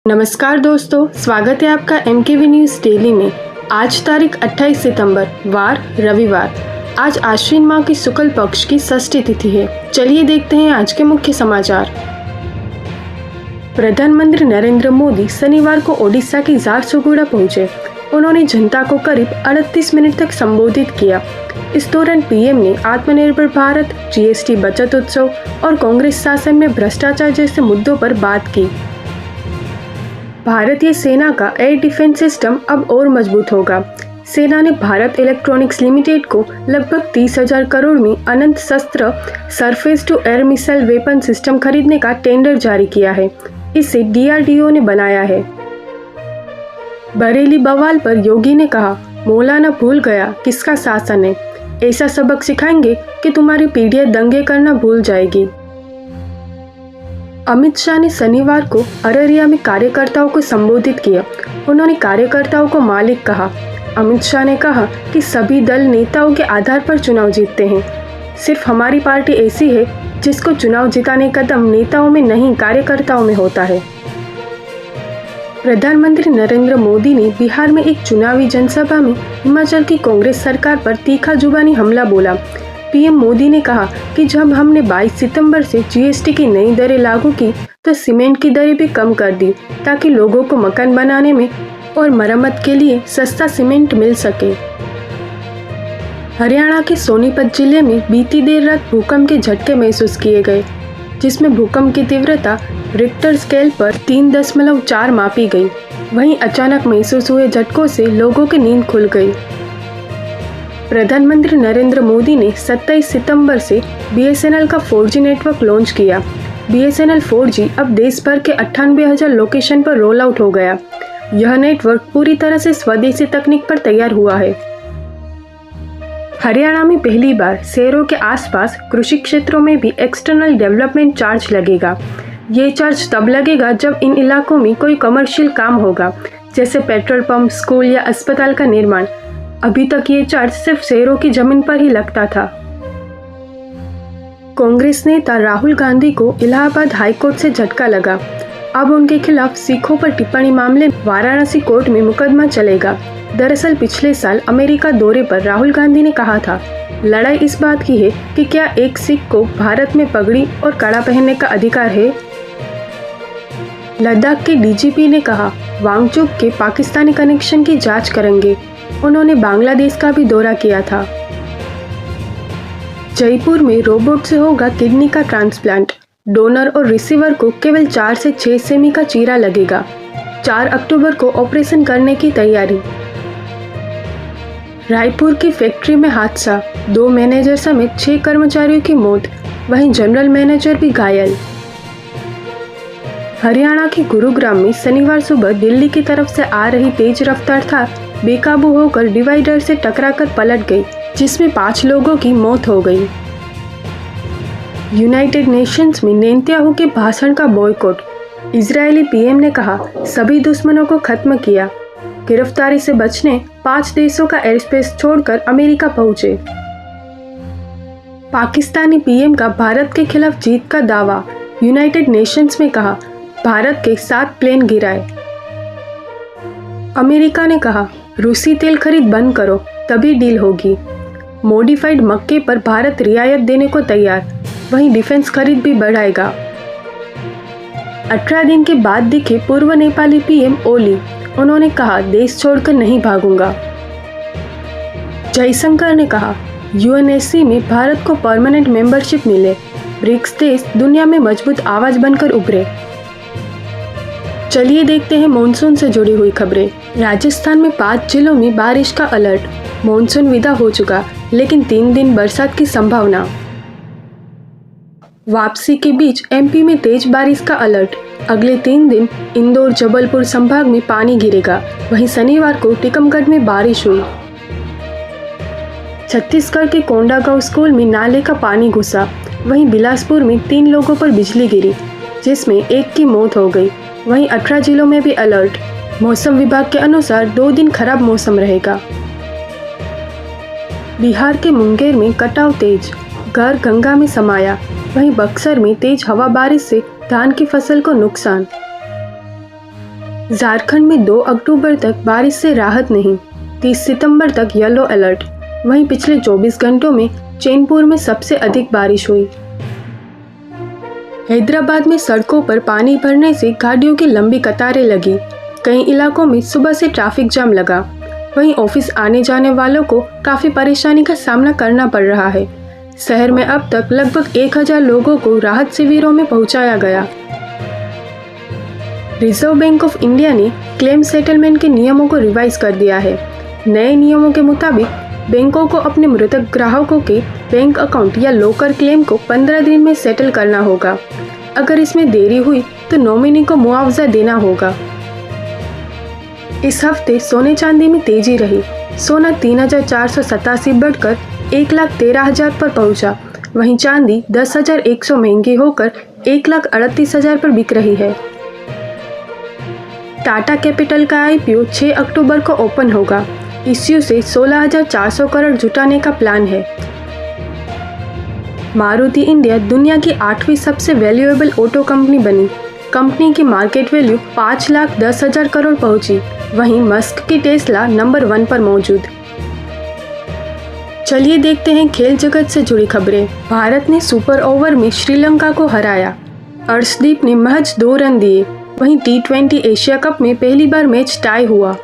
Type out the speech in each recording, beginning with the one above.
नमस्कार दोस्तों, स्वागत है आपका MKV न्यूज़ डेली में। आज तारीख 28 सितंबर, वार रविवार। आज आश्विन माह की शुक्ल पक्ष की षष्ठी तिथि है। चलिए देखते हैं आज के मुख्य समाचार। प्रधानमंत्री नरेंद्र मोदी शनिवार को ओडिशा की झारसुगुड़ा पहुंचे। उन्होंने जनता को करीब 38 मिनट तक संबोधित किया। इस दौरान पीएम ने आत्मनिर्भर भारत, GST बचत उत्सव और कांग्रेस शासन में भ्रष्टाचार जैसे मुद्दों पर बात की। भारतीय सेना का एयर डिफेंस सिस्टम अब और मजबूत होगा। सेना ने भारत इलेक्ट्रॉनिक्स लिमिटेड को लगभग 30,000 करोड़ में Anant Shastra surface to air missile weapon system खरीदने का टेंडर जारी किया है। इसे DRDO ने बनाया है। बरेली बवाल पर योगी ने कहा, मौलाना भूल गया किसका शासन है। ऐसा सबक सिखाएंगे कि तुम्हारी पीढ़ियां दंगे करना भूल जाएगी। अमित शाह ने शनिवार को अररिया में कार्यकर्ताओं को संबोधित किया। उन्होंने कार्यकर्ताओं को मालिक कहा। अमित शाह ने कहा कि सभी दल नेताओं के आधार पर चुनाव जीतते हैं। सिर्फ हमारी पार्टी ऐसी है जिसको चुनाव जिताने का दम नेताओं में नहीं, कार्यकर्ताओं में होता है। प्रधानमंत्री नरेंद्र मोदी ने बिहार में एक चुनावी जनसभा में हिमाचल की कांग्रेस सरकार पर तीखा जुबानी हमला बोला। पीएम मोदी ने कहा कि जब हमने 22 सितंबर से GST की नई दरें लागू की तो सीमेंट की दरें भी कम कर दी ताकि लोगों को मकान बनाने में और मरम्मत के लिए सस्ता सीमेंट मिल सके। हरियाणा के सोनीपत जिले में बीती देर रात भूकंप के झटके महसूस किए गए, जिसमें भूकंप की तीव्रता रिक्टर स्केल पर 3.4 मापी गई। वहीं अचानक महसूस हुए झटकों से लोगों की नींद खुल गई। प्रधानमंत्री नरेंद्र मोदी ने 27 सितंबर से BSNL का 4G नेटवर्क लॉन्च किया। BSNL 4G अब देश भर के 98,000 लोकेशन पर रोल आउट हो गया। यह नेटवर्क पूरी तरह से स्वदेशी तकनीक पर तैयार हुआ है। हरियाणा में पहली बार शहरों के आसपास कृषि क्षेत्रों में भी एक्सटर्नल डेवलपमेंट चार्ज लगेगा। ये चार्ज तब लगेगा जब इन इलाकों में कोई कमर्शियल काम होगा, जैसे पेट्रोल पंप, स्कूल या अस्पताल का निर्माण। अभी तक ये चार्ज सिर्फ शहरों की जमीन पर ही लगता था। कांग्रेस नेता राहुल गांधी को इलाहाबाद हाईकोर्ट से झटका लगा। अब उनके खिलाफ सिखों पर टिप्पणी मामले वाराणसी कोर्ट में मुकदमा चलेगा। दरअसल पिछले साल अमेरिका दौरे पर राहुल गांधी ने कहा था, लड़ाई इस बात की है कि क्या एक सिख को भारत में पगड़ी और कड़ा पहनने का अधिकार है। लद्दाख के DGP ने कहा, वांगचुक के पाकिस्तानी कनेक्शन की जांच करेंगे। उन्होंने बांग्लादेश का भी दौरा किया था। जयपुर में रोबोट से होगा किडनी का ट्रांसप्लांट। डोनर और रिसीवर को केवल 4 से 6 सेमी का चीरा लगेगा। 4 अक्टूबर को ऑपरेशन करने की तैयारी। रायपुर की फैक्ट्री में हादसा, 2 मैनेजर समेत 6 कर्मचारियों की मौत, वहीं जनरल मैनेजर भी घायल। हरियाणा के गुरुग्राम में शनिवार सुबह दिल्ली की तरफ से आ रही तेज रफ्तार कार बेकाबू होकर डिवाइडर से टकराकर पलट गई, जिसमें 5 लोगों की मौत हो गई। यूनाइटेड नेशंस में नेतन्याहू के भाषण का बॉयकॉट। इजरायली पीएम ने कहा, सभी दुश्मनों को खत्म किया। गिरफ्तारी से बचने 5 देशों का एयर स्पेस छोड़कर अमेरिका पहुंचे। पाकिस्तानी पीएम का भारत के खिलाफ जीत का दावा। यूनाइटेड नेशंस में कहा, भारत के 7 प्लेन गिराए। अमेरिका ने कहा, रूसी तेल खरीद बंद करो तभी डील होगी। मॉडिफाइड मक्के पर भारत रियायत देने को तैयार, वहीं डिफेंस खरीद भी बढ़ाएगा। 18 दिन के बाद दिखे पूर्व नेपाली पीएम ओली। उन्होंने कहा, देश छोड़कर नहीं भागूंगा। जयशंकर ने कहा, UNSC में भारत को परमानेंट मेंबरशिप मिले। ब्रिक्स देश दुनिया में मजबूत आवाज बनकर उभरे। चलिए देखते हैं मॉनसून से जुड़ी हुई खबरें। राजस्थान में 5 जिलों में बारिश का अलर्ट। मॉनसून विदा हो चुका, लेकिन 3 दिन बरसात की संभावना। वापसी के बीच MP में तेज बारिश का अलर्ट। अगले 3 दिन इंदौर, जबलपुर संभाग में पानी गिरेगा। वहीं शनिवार को टीकमगढ़ में बारिश हुई। छत्तीसगढ़ के कोंडागांव स्कूल में नाले का पानी घुसा। वहीं बिलासपुर में 3 लोगों पर बिजली गिरी, जिसमें एक की मौत हो गई। वहीं 18 जिलों में भी अलर्ट। मौसम विभाग के अनुसार 2 दिन खराब मौसम रहेगा। बिहार के मुंगेर में कटाव तेज, घर गंगा में समाया। वहीं बक्सर में तेज हवा बारिश से धान की फसल को नुकसान। झारखंड में 2 अक्टूबर तक बारिश से राहत नहीं, 30 सितंबर तक येलो अलर्ट। वहीं पिछले 24 घंटों में चैनपुर में सबसे अधिक बारिश हुई। हैदराबाद में सड़कों पर पानी भरने से गाड़ियों की लंबी कतारें लगी। कई इलाकों में सुबह से ट्रैफिक जाम लगा। वहीं ऑफिस आने जाने वालों को काफ़ी परेशानी का सामना करना पड़ रहा है। शहर में अब तक लगभग 1000 लोगों को राहत शिविरों में पहुंचाया गया। रिजर्व बैंक ऑफ इंडिया ने क्लेम सेटलमेंट के नियमों को रिवाइज कर दिया है। नए नियमों के मुताबिक बैंकों को अपने मृतक ग्राहकों के बैंक अकाउंट या लोकर क्लेम को 15 दिन में सेटल करना होगा। अगर इसमें देरी हुई तो नॉमिनी को मुआवजा देना होगा। इस हफ्ते सोने चांदी में तेजी रही। सोना 3487 बढ़कर 1,13,000 पर पहुंचा। वहीं चांदी 10,100 महंगी होकर 1,38,000 पर बिक रही है। टाटा कैपिटल का IPO 6 अक्टूबर को ओपन होगा। इश्यू से 16,400 करोड़ जुटाने का प्लान है। मारुति इंडिया दुनिया की 8वीं सबसे वैल्यूएबल ऑटो कंपनी बनी। कंपनी की मार्केट वैल्यू 5,10,000 करोड़ पहुंची। वहीं मस्क की टेस्ला नंबर 1 पर मौजूद। चलिए देखते हैं खेल जगत से जुड़ी खबरें। भारत ने सुपर ओवर में श्रीलंका को हराया। अर्शदीप ने महज 2 रन दिए। वहीं T20 एशिया कप में पहली बार मैच टाई हुआ।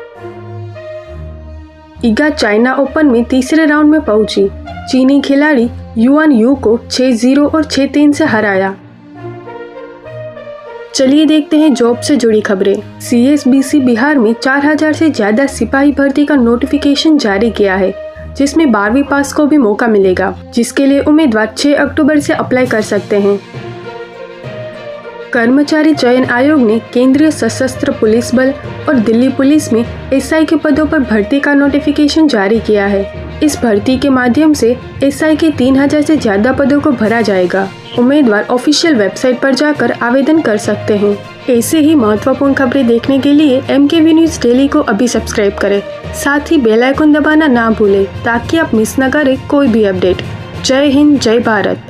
इगा चाइना ओपन में तीसरे राउंड में पहुंची। चीनी खिलाड़ी युआन यू को 6-0 और 6-3 से हराया। चलिए देखते हैं जॉब से जुड़ी खबरें। CSBC बिहार में 4000 से ज्यादा सिपाही भर्ती का नोटिफिकेशन जारी किया है, जिसमें 12वीं पास को भी मौका मिलेगा, जिसके लिए उम्मीदवार 6 अक्टूबर से अप्लाई कर सकते हैं। कर्मचारी चयन आयोग ने केंद्रीय सशस्त्र पुलिस बल और दिल्ली पुलिस में SI के पदों पर भर्ती का नोटिफिकेशन जारी किया है। इस भर्ती के माध्यम से SI के 3000 से ज्यादा पदों को भरा जाएगा। उम्मीदवार ऑफिशियल वेबसाइट पर जाकर आवेदन कर सकते हैं। ऐसे ही महत्वपूर्ण खबरें देखने के लिए MKV न्यूज़ डेली को अभी सब्सक्राइब करें। साथ ही बेल आइकन दबाना ना भूलें ताकि आप मिस न करें कोई भी अपडेट। जय हिंद, जय भारत।